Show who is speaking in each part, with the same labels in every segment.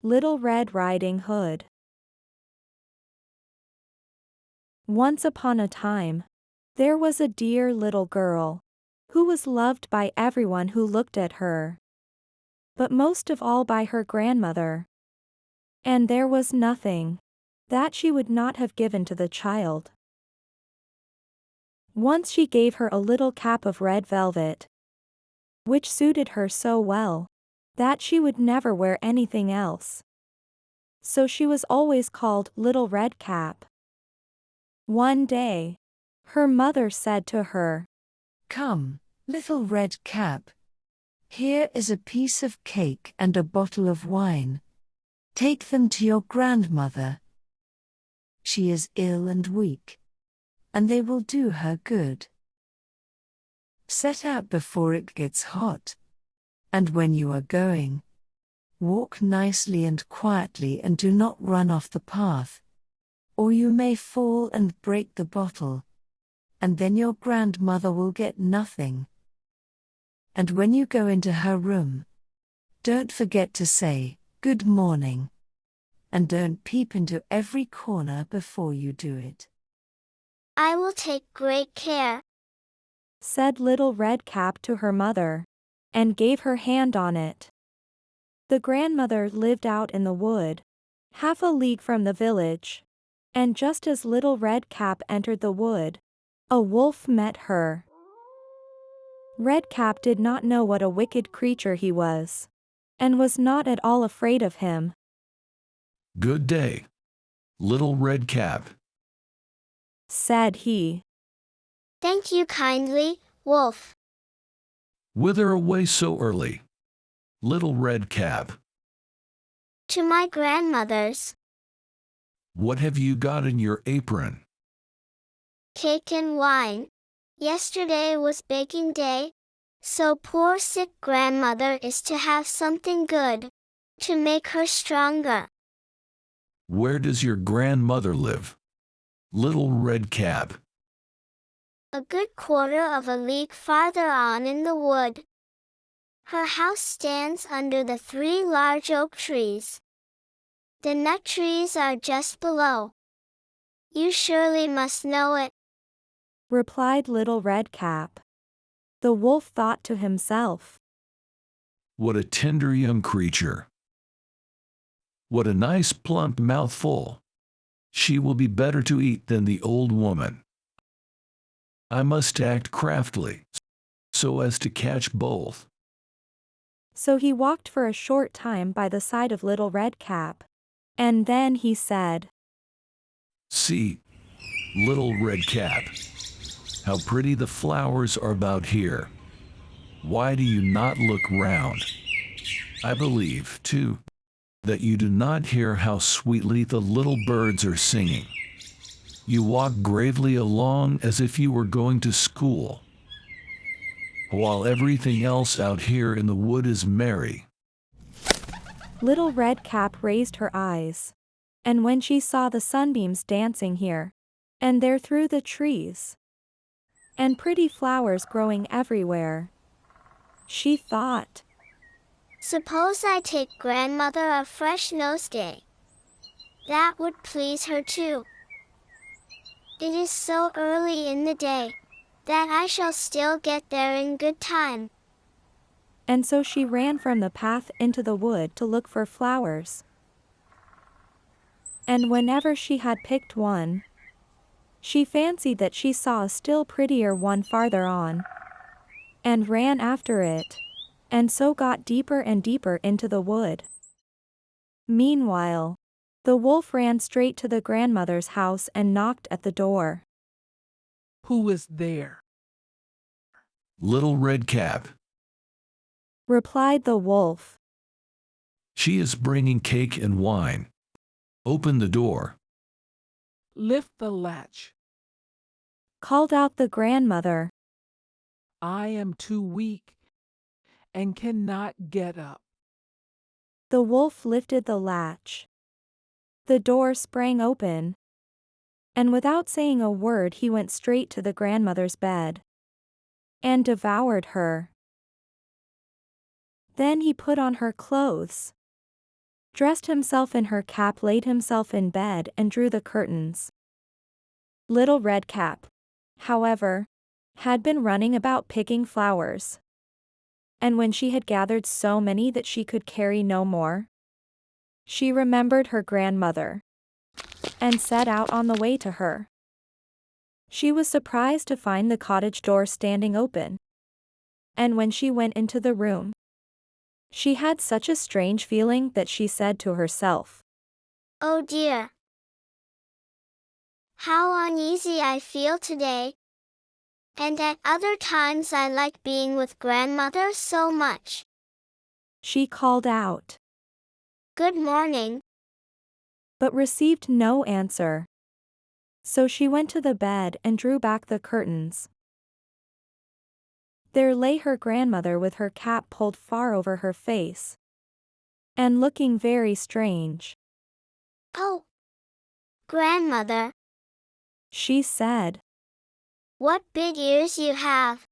Speaker 1: Little Red Riding Hood. Once upon a time, there was a dear little girl, who was loved by everyone who looked at her, but most of all by her grandmother. And there was nothing that she would not have given to the child. Once she gave her a little cap of red velvet, which suited her so well that she would never wear anything else. So she was always called Little Red Cap. One day, her mother said to her,
Speaker 2: "Come, little red cap. Here is a piece of cake and a bottle of wine. Take them to your grandmother. She is ill and weak, and they will do her good. Set out before it gets hot, and when you are going, walk nicely and quietly and do not run off the path, or you may fall and break the bottle, and then your grandmother will get nothing. And when you go into her room, don't forget to say, 'Good morning,' and don't peep into every corner before you do it."
Speaker 3: "I will take great care,"
Speaker 1: said Little Red Cap to her mother, and gave her hand on it. The grandmother lived out in the wood, half a league from the village, and just as Little Red Cap entered the wood, a wolf met her. Red Cap did not know what a wicked creature he was, and was not at all afraid of him.
Speaker 4: "Good day, Little Red Cap,"
Speaker 1: said he.
Speaker 3: "Thank you kindly, Wolf."
Speaker 4: "Whither away so early, Little Red Cap?"
Speaker 3: "To my grandmother's."
Speaker 4: "What have you got in your apron?"
Speaker 3: "Cake and wine. Yesterday was baking day, so poor sick grandmother is to have something good, to make her stronger."
Speaker 4: "Where does your grandmother live, Little Red Cap?"
Speaker 3: "A good quarter of a league farther on in the wood. Her house stands under the 3 large oak trees. The nut trees are just below. You surely must know it,"
Speaker 1: replied Little Red Cap. The wolf thought to himself,
Speaker 4: "What a tender young creature! What a nice plump mouthful! She will be better to eat than the old woman. I must act craftily, so as to catch both."
Speaker 1: So he walked for a short time by the side of Little Red Cap, and then he said,
Speaker 4: "See, Little Red Cap, how pretty the flowers are about here. Why do you not look round? I believe, too, that you do not hear how sweetly the little birds are singing. You walk gravely along as if you were going to school, while everything else out here in the wood is merry."
Speaker 1: Little Red Cap raised her eyes, and when she saw the sunbeams dancing here and there through the trees, and pretty flowers growing everywhere, she thought,
Speaker 3: "Suppose I take grandmother a fresh nosegay. That would please her too. It is so early in the day that I shall still get there in good time."
Speaker 1: And so she ran from the path into the wood to look for flowers. And whenever she had picked one, she fancied that she saw a still prettier one farther on, and ran after it, and so got deeper and deeper into the wood. Meanwhile, the wolf ran straight to the grandmother's house and knocked at the door.
Speaker 5: "Who is there?"
Speaker 4: "Little Red Cap.
Speaker 1: Replied the wolf.
Speaker 4: She is bringing cake and wine. Open the door."
Speaker 5: "Lift the latch.
Speaker 1: Called out the grandmother.
Speaker 5: I am too weak and cannot get up."
Speaker 1: The wolf lifted the latch. The door sprang open, and without saying a word he went straight to the grandmother's bed and devoured her. Then he put on her clothes dressed himself in her cap, laid himself in bed and drew the curtains. Little Red Cap, however, had been running about picking flowers. And when she had gathered so many that she could carry no more, she remembered her grandmother and set out on the way to her. She was surprised to find the cottage door standing open. And when she went into the room, she had such a strange feeling that she said to herself,
Speaker 3: "Oh dear! How uneasy I feel today. And at other times I like being with grandmother so much."
Speaker 1: She called out,
Speaker 3: "Good morning,"
Speaker 1: but received no answer. So she went to the bed and drew back the curtains. There lay her grandmother with her cap pulled far over her face, and looking very strange.
Speaker 3: "Oh, grandmother,"
Speaker 1: she said,
Speaker 3: "what big ears you have."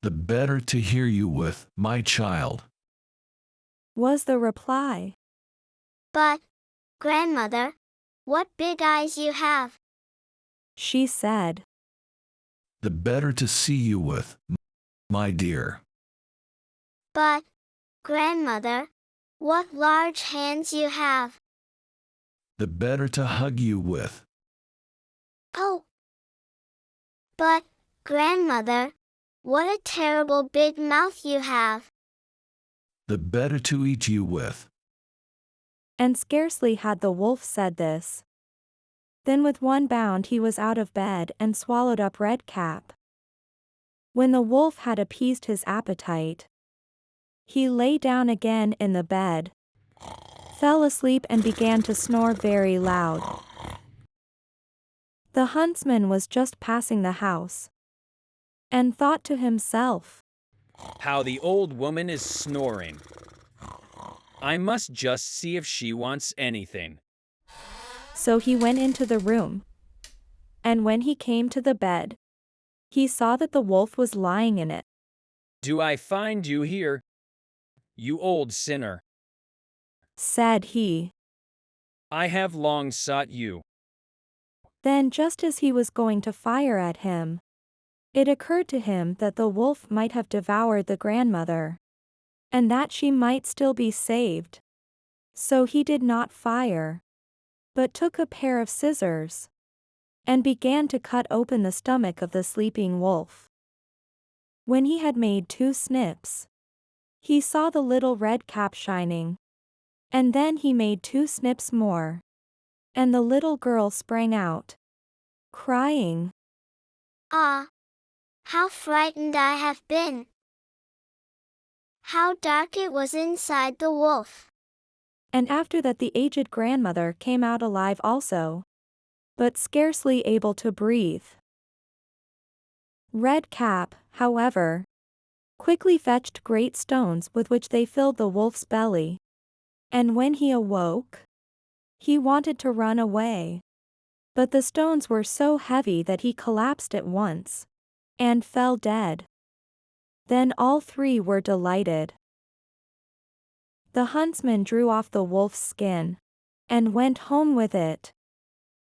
Speaker 4: The better to hear you with, my child,
Speaker 1: was the reply.
Speaker 3: "But, grandmother, what big eyes you have."
Speaker 1: she said.
Speaker 4: The better to see you with, my dear.
Speaker 3: "But, grandmother, what large hands you have."
Speaker 4: The better to hug you with.
Speaker 3: "Oh, but, grandmother, what a terrible big mouth you have."
Speaker 4: The better to eat you with.
Speaker 1: And scarcely had the wolf said this, then with one bound he was out of bed and swallowed up Red Cap. When the wolf had appeased his appetite, he lay down again in the bed, fell asleep and began to snore very loud. The huntsman was just passing the house, and thought to himself,
Speaker 6: "How the old woman is snoring. I must just see if she wants anything."
Speaker 1: So he went into the room, and when he came to the bed, he saw that the wolf was lying in it.
Speaker 6: "Do I find you here, you old sinner?"
Speaker 1: said he.
Speaker 6: "I have long sought you."
Speaker 1: Then just as he was going to fire at him, it occurred to him that the wolf might have devoured the grandmother, and that she might still be saved. So he did not fire, but took a pair of scissors, and began to cut open the stomach of the sleeping wolf. When he had made 2 snips, he saw the little red cap shining, and then he made 2 snips more, and the little girl sprang out, crying,
Speaker 3: "Ah, how frightened I have been! How dark it was inside the wolf!"
Speaker 1: And after that the aged grandmother came out alive also, but scarcely able to breathe. Red Cap, however, quickly fetched great stones with which they filled the wolf's belly, and when he awoke, he wanted to run away, but the stones were so heavy that he collapsed at once, and fell dead. Then all 3 were delighted. The huntsman drew off the wolf's skin, and went home with it.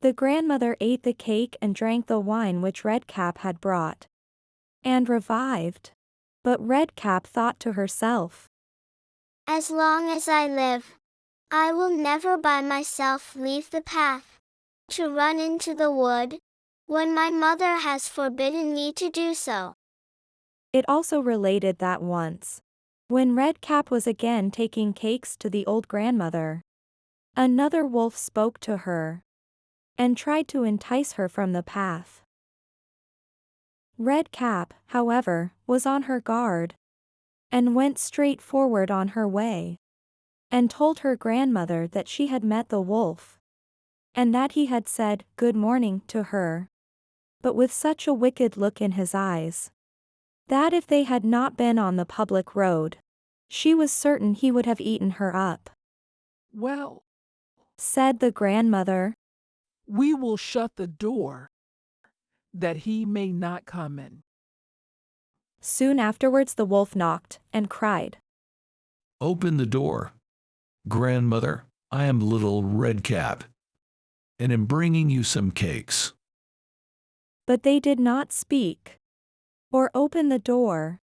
Speaker 1: The grandmother ate the cake and drank the wine which Red Cap had brought, and revived. But Red Cap thought to herself,
Speaker 3: "As long as I live, I will never by myself leave the path, to run into the wood, when my mother has forbidden me to do so."
Speaker 1: It also related that once, when Red Cap was again taking cakes to the old grandmother, another wolf spoke to her, and tried to entice her from the path. Red Cap, however, was on her guard, and went straight forward on her way, and told her grandmother that she had met the wolf, and that he had said "good morning" to her, but with such a wicked look in his eyes, that if they had not been on the public road, she was certain he would have eaten her up.
Speaker 5: Well,
Speaker 1: Said the grandmother,
Speaker 5: we will shut the door, that he may not come in.
Speaker 1: Soon afterwards the wolf knocked, and cried,
Speaker 4: Open the door. Grandmother, I am Little Red Cap, and am bringing you some cakes.
Speaker 1: But they did not speak or open the door.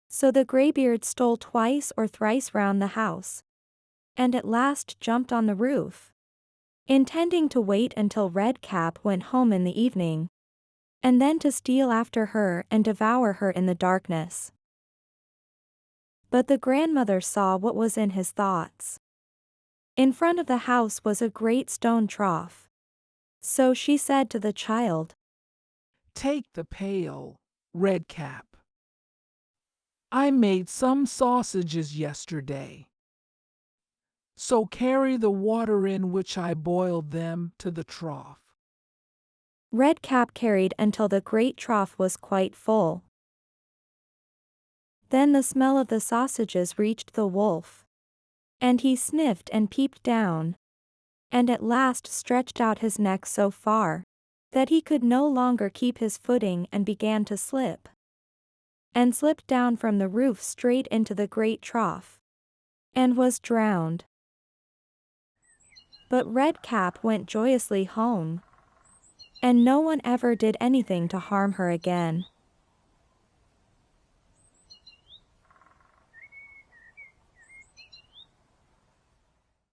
Speaker 1: So the graybeard stole twice or thrice round the house, and at last jumped on the roof, intending to wait until Red Cap went home in the evening, and then to steal after her and devour her in the darkness. But the grandmother saw what was in his thoughts. In front of the house was a great stone trough. So she said to the child,
Speaker 5: Take the pail, Red Cap. I made some sausages yesterday. So carry the water in which I boiled them to the trough.
Speaker 1: Red Cap carried until the great trough was quite full. Then the smell of the sausages reached the wolf, and he sniffed and peeped down, and at last stretched out his neck so far that he could no longer keep his footing and began to slip, and slipped down from the roof straight into the great trough, and was drowned. But Red Cap went joyously home, and no one ever did anything to harm her again.